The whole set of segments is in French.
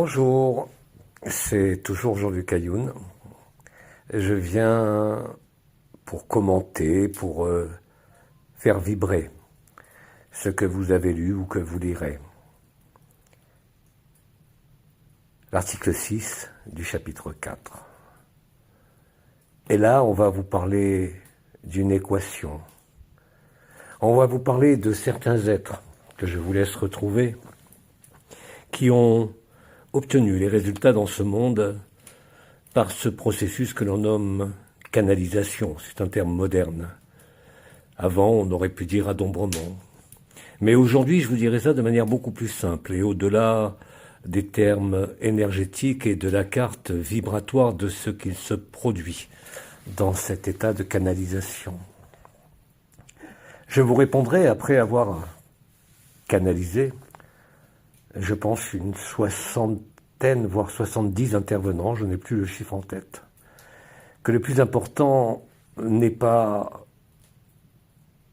Bonjour, c'est toujours Jean-Luc Ayoun. Je viens pour commenter, pour faire vibrer ce que vous avez lu ou que vous lirez. L'article 6 du chapitre 4. Et là, on va vous parler d'une équation. On va vous parler de certains êtres que je vous laisse retrouver, qui ont obtenu les résultats dans ce monde par ce processus que l'on nomme canalisation. C'est un terme moderne. Avant, on aurait pu dire adombrement. Mais aujourd'hui, je vous dirais ça de manière beaucoup plus simple et au-delà des termes énergétiques et de la carte vibratoire de ce qu'il se produit dans cet état de canalisation. Je vous répondrai après avoir canalisé, je pense, une soixantaine, voire 70 intervenants, je n'ai plus le chiffre en tête, que le plus important n'est pas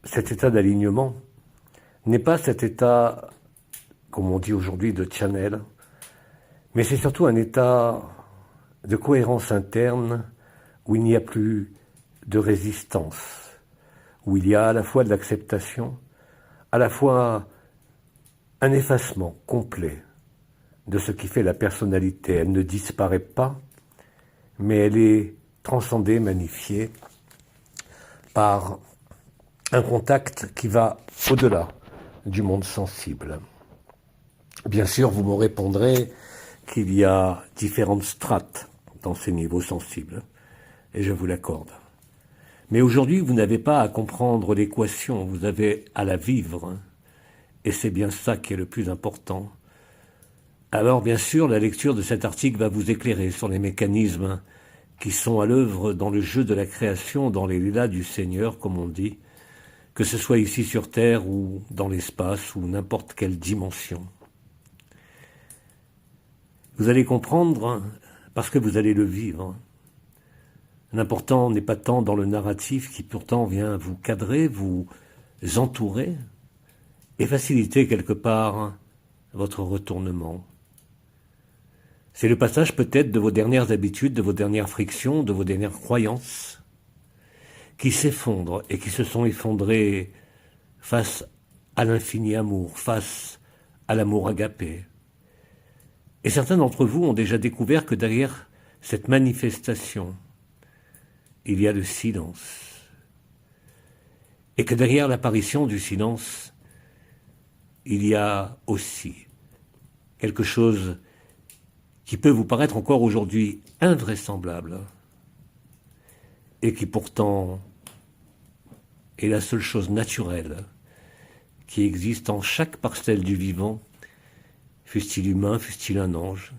cet état d'alignement, n'est pas cet état, comme on dit aujourd'hui, de channel, mais c'est surtout un état de cohérence interne où il n'y a plus de résistance, où il y a à la fois de l'acceptation, à la fois un effacement complet de ce qui fait la personnalité. Elle ne disparaît pas, mais elle est transcendée, magnifiée par un contact qui va au-delà du monde sensible. Bien sûr, vous me répondrez qu'il y a différentes strates dans ces niveaux sensibles, et je vous l'accorde. Mais aujourd'hui, vous n'avez pas à comprendre l'équation, vous avez à la vivre, et c'est bien ça qui est le plus important. Alors, bien sûr, la lecture de cet article va vous éclairer sur les mécanismes qui sont à l'œuvre dans le jeu de la création, dans les lilas du Seigneur, comme on dit, que ce soit ici sur Terre ou dans l'espace ou n'importe quelle dimension. Vous allez comprendre parce que vous allez le vivre. L'important n'est pas tant dans le narratif qui pourtant vient vous cadrer, vous entourer et faciliter quelque part votre retournement. C'est le passage peut-être de vos dernières habitudes, de vos dernières frictions, de vos dernières croyances qui s'effondrent et qui se sont effondrées face à l'infini amour, face à l'amour agapé. Et certains d'entre vous ont déjà découvert que derrière cette manifestation, il y a le silence. Et que derrière l'apparition du silence, il y a aussi quelque chose qui peut vous paraître encore aujourd'hui invraisemblable et qui pourtant est la seule chose naturelle qui existe en chaque parcelle du vivant, fût-il humain, fût-il un ange,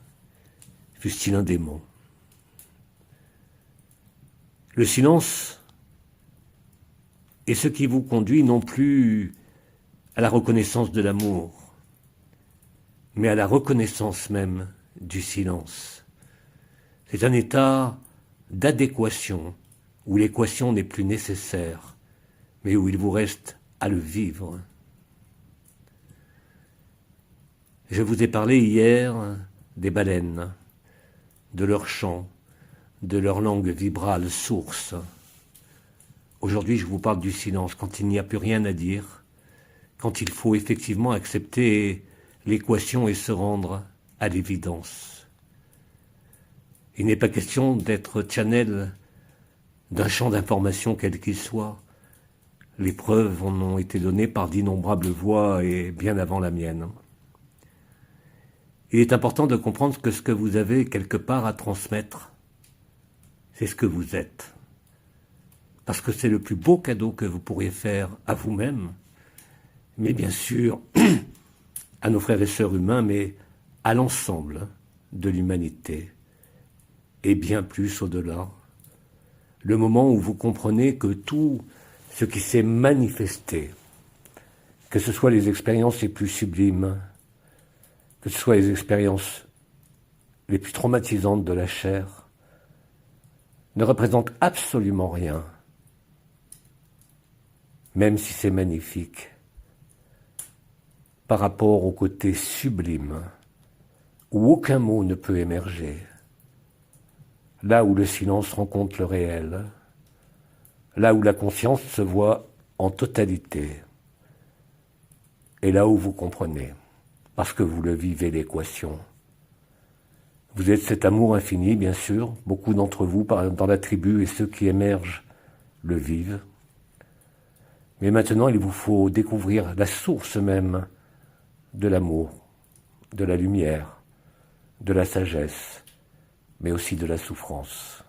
fût-il un démon. Le silence est ce qui vous conduit non plus à la reconnaissance de l'amour, mais à la reconnaissance même du silence. C'est un état d'adéquation où l'équation n'est plus nécessaire, mais où il vous reste à le vivre. Je vous ai parlé hier des baleines, de leur chant, de leur langue vibrale source. Aujourd'hui, je vous parle du silence, quand il n'y a plus rien à dire, quand il faut effectivement accepter l'équation et se rendre à l'évidence. Il n'est pas question d'être channel d'un champ d'information quel qu'il soit. Les preuves en ont été données par d'innombrables voix et bien avant la mienne. Il est important de comprendre que ce que vous avez quelque part à transmettre, c'est ce que vous êtes. Parce que c'est le plus beau cadeau que vous pourriez faire à vous-même, mais bien sûr à nos frères et sœurs humains, mais à l'ensemble de l'humanité, et bien plus au-delà. Le moment où vous comprenez que tout ce qui s'est manifesté, que ce soit les expériences les plus sublimes, que ce soit les expériences les plus traumatisantes de la chair, ne représente absolument rien, même si c'est magnifique, par rapport au côté sublime, où aucun mot ne peut émerger, là où le silence rencontre le réel, là où la conscience se voit en totalité, et là où vous comprenez, parce que vous le vivez l'équation. Vous êtes cet amour infini, bien sûr, beaucoup d'entre vous dans la tribu et ceux qui émergent le vivent. Mais maintenant, il vous faut découvrir la source même de l'amour, de la lumière, de la sagesse, mais aussi de la souffrance.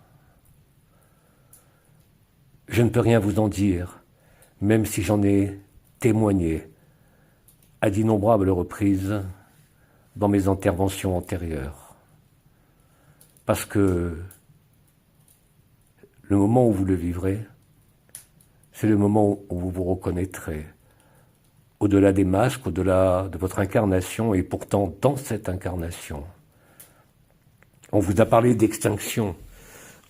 Je ne peux rien vous en dire, même si j'en ai témoigné à d'innombrables reprises dans mes interventions antérieures. Parce que le moment où vous le vivrez, c'est le moment où vous vous reconnaîtrez, au-delà des masques, au-delà de votre incarnation, et pourtant dans cette incarnation. On vous a parlé d'extinction,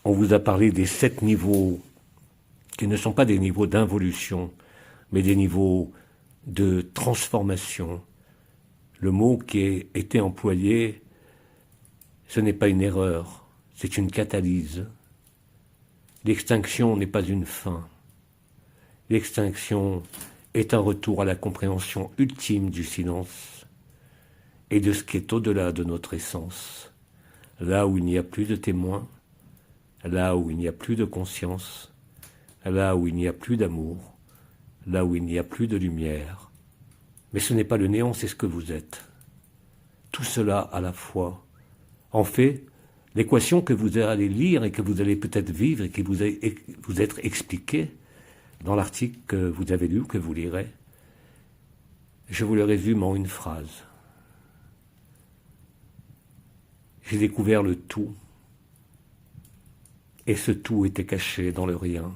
on vous a parlé des 7 niveaux, qui ne sont pas des niveaux d'involution, mais des niveaux de transformation. Le mot qui a été employé, ce n'est pas une erreur, c'est une catalyse. L'extinction n'est pas une fin. L'extinction est un retour à la compréhension ultime du silence et de ce qui est au-delà de notre essence. Là où il n'y a plus de témoins, là où il n'y a plus de conscience, là où il n'y a plus d'amour, là où il n'y a plus de lumière. Mais ce n'est pas le néant, c'est ce que vous êtes. Tout cela à la fois. En fait, l'équation que vous allez lire et que vous allez peut-être vivre et qui vous être expliquée dans l'article que vous avez lu ou que vous lirez, je vous le résume en une phrase. J'ai découvert le tout, et ce tout était caché dans le rien.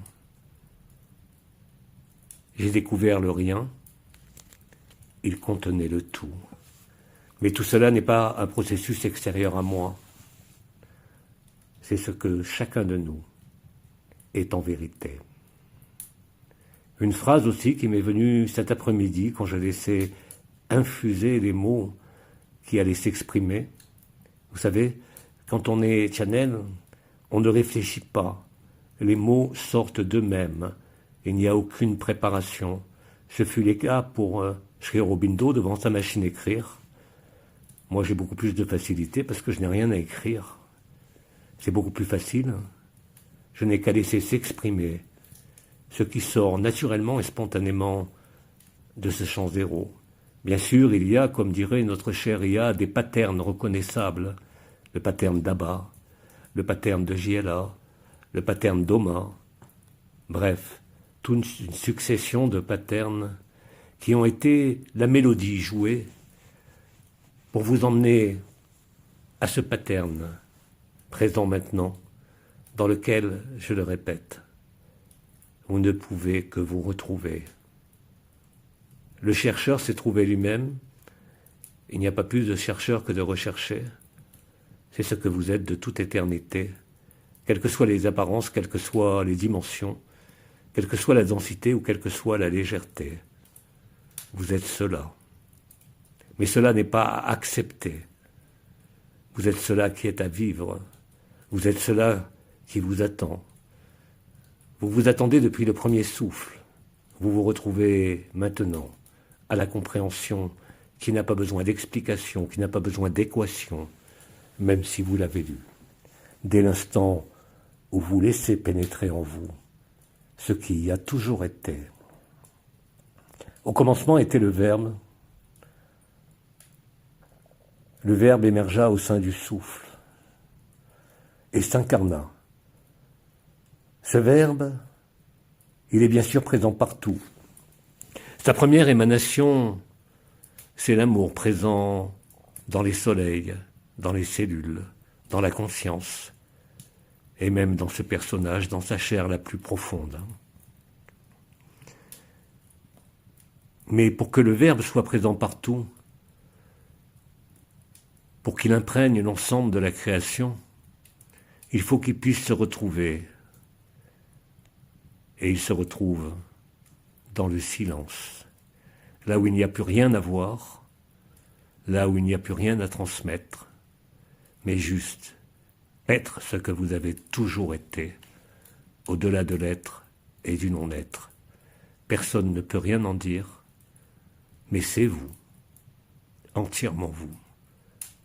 J'ai découvert le rien, il contenait le tout. Mais tout cela n'est pas un processus extérieur à moi. C'est ce que chacun de nous est en vérité. Une phrase aussi qui m'est venue cet après-midi quand je laissais infuser les mots qui allaient s'exprimer. Vous savez, quand on est channel, on ne réfléchit pas. Les mots sortent d'eux-mêmes. Il n'y a aucune préparation. Ce fut le cas pour Sri Aurobindo devant sa machine à écrire. Moi, j'ai beaucoup plus de facilité parce que je n'ai rien à écrire. C'est beaucoup plus facile. Je n'ai qu'à laisser s'exprimer ce qui sort naturellement et spontanément de ce champ zéro. Bien sûr, il y a, comme dirait notre cher Ia, des patterns reconnaissables. Le pattern d'Abba, le pattern de Jiela, le pattern d'Oma. Bref, toute une succession de patterns qui ont été la mélodie jouée pour vous emmener à ce pattern présent maintenant, dans lequel, je le répète, vous ne pouvez que vous retrouver. Le chercheur s'est trouvé lui-même. Il n'y a pas plus de chercheur que de rechercher. C'est ce que vous êtes de toute éternité, quelles que soient les apparences, quelles que soient les dimensions, quelle que soit la densité ou quelle que soit la légèreté. Vous êtes cela. Mais cela n'est pas à accepter. Vous êtes cela qui est à vivre. Vous êtes cela qui vous attend. Vous vous attendez depuis le premier souffle. Vous vous retrouvez maintenant à la compréhension qui n'a pas besoin d'explication, qui n'a pas besoin d'équation, même si vous l'avez lu. Dès l'instant où vous laissez pénétrer en vous ce qui y a toujours été. Au commencement était le Verbe. Le Verbe émergea au sein du souffle et s'incarna. Ce Verbe, il est bien sûr présent partout. Sa première émanation, c'est l'amour présent dans les soleils, dans les cellules, dans la conscience, et même dans ce personnage, dans sa chair la plus profonde. Mais pour que le Verbe soit présent partout, pour qu'il imprègne l'ensemble de la création, il faut qu'il puisse se retrouver. Et il se retrouve dans le silence, là où il n'y a plus rien à voir, là où il n'y a plus rien à transmettre, mais juste être ce que vous avez toujours été, au-delà de l'être et du non-être. Personne ne peut rien en dire, mais c'est vous, entièrement vous,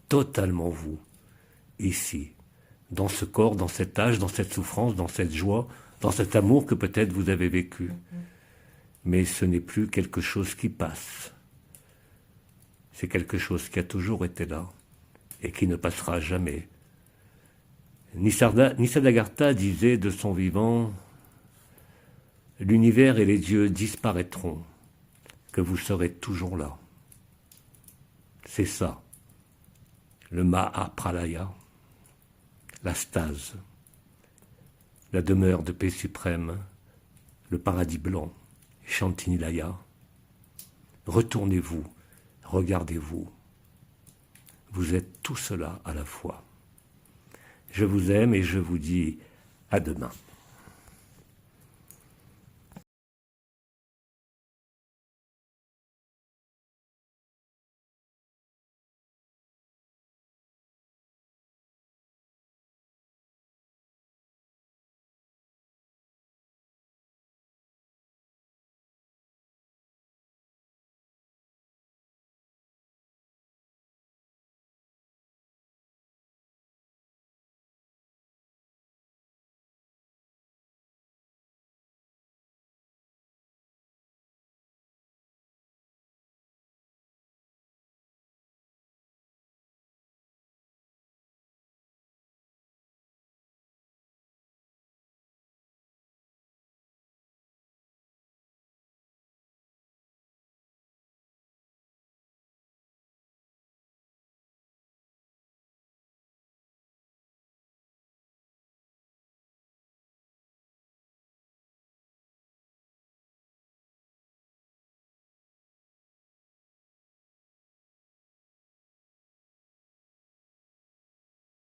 totalement vous, ici, dans ce corps, dans cet âge, dans cette souffrance, dans cette joie, dans cet amour que peut-être vous avez vécu. Mais ce n'est plus quelque chose qui passe. C'est quelque chose qui a toujours été là et qui ne passera jamais. Nisargadatta disait de son vivant « L'univers et les dieux disparaîtront, que vous serez toujours là. » C'est ça, le Mahapralaya, la stase, la demeure de paix suprême, le paradis blanc, Shantinilaya. Retournez-vous, regardez-vous. Vous êtes tout cela à la fois. Je vous aime et je vous dis à demain.